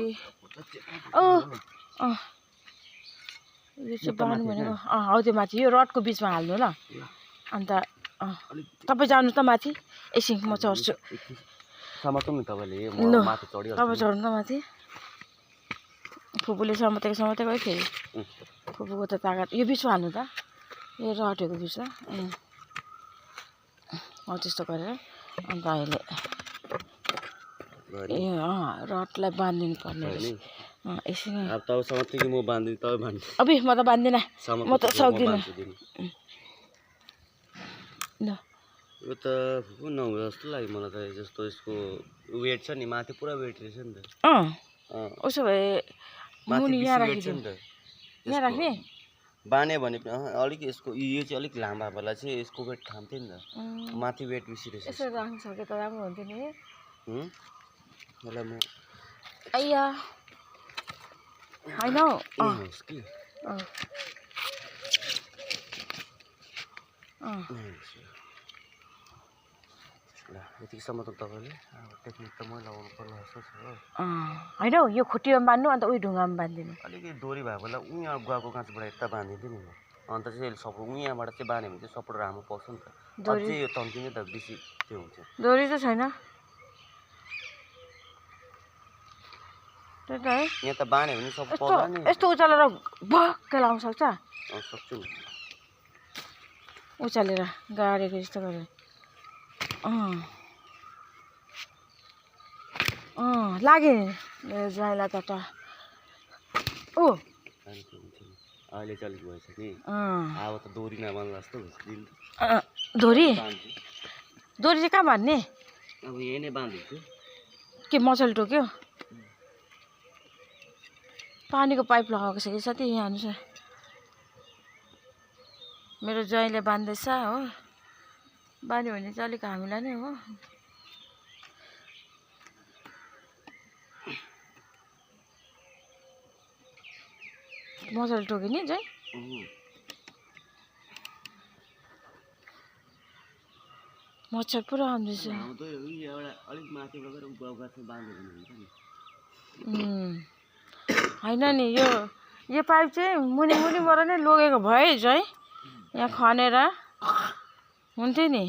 ओइ यो चाहिँ बाँध्नु भनेको हौ त्यो माथि यो रडको बिचमा हाल्नु ल अन्त तपाईँ जानु त माथि एकछिन म चढ्छु समातौँ नि तपाईँले माथि चढिहाल्छु तपाईँ चढ्नु त माथि फुपूले समातेको है फेरि फुपूको त तागत यो बिचमा हाल्नु त यो रडहरूको बिचमा हो त्यस्तो गरेर अन्त अहिले रडलाई बाँधिदिनु पर्ने एकछिन अब तपाईँ समात्छु कि म बाँधिदिनु तपाईँ बाँध्नु अबे म त बाँध्दिनँ म त सक्दिनँ ल यो त नहुँ जस्तो लाग्यो मलाई त जस्तो यसको वेट छ नि माथि पुरा वेट रहेछ नि त उसो भए मुनि यहाँ राखिदिउँ यहाँ राख्ने बाने भने अलिक यसको यो चाहिँ अलिक लामो भएकोलाई चाहिँ यसको वेट थाम्थ्यो नि त माथि वेट बेसी रहेछ यसो राख्नु सके त राम्रो हुन्थ्यो नि मलाई म आइया होइन हौ यतिसम्म त तपाईँले अब टेक्निक त मैले लगाउनु पर्ला जस्तो छ होइन हौ यो खुट्टीमा बाँध्नु अन्त उयो ढुङ्गामा बाँधिदिनु अलिकति डोरी भएको बेला उहाँ गएको काँचबाट यता बाँधिदिन्थ्यो नि अन्त चाहिँ सपोर्ट उहाँबाट चाहिँ बाँध्यो भने चाहिँ सपोर्ट राम्रो पाउँछ नि त अझै यो तन्किने त बेसी त्यो हुन्छ डोरी त छैन त्यही त है यहाँ त बाँध्यो भने सपोर्ट पाउँछ नि यस्तो उचालेर भक्क लाउनु सक्छ सक्छु नि उचालेर गाडेको जस्तो गरेर लाग्यो नि मेरो ज्वाइँलाई त ओ अहिले चाहिँ अलिक भएछ कि अब त डोरी नबान्ला जस्तो डोरी चाहिँ कहाँ बाँध्ने अब यही नै बाँधिदिन्छु के मसल टोक्यो पानीको पाइप लगाएको छ कि साथी यहाँ हेर्नुहोस् मेरो ज्वाइँले बाँध्दैछ हो बाँध्यो भने चाहिँ अलिक हामीलाई नै हो मजाले टोक्यो नि चाहिँ मच्छर पुरा आउँदैछ होइन नि यो पाइप चाहिँ मुनिबाट नै लगेको भए चाहिँ यहाँ खनेर हुन्थ्यो नि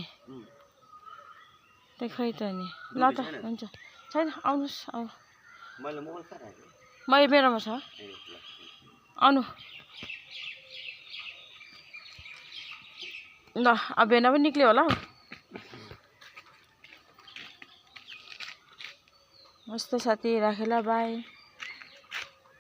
त्यही खै त नि ल त हुन्छ छैन आउनुहोस् अब मेरोमा छ आउनु ल अब भेना पनि निक्ल्यो होला हौ हस् त साथी राखेँ ल बाई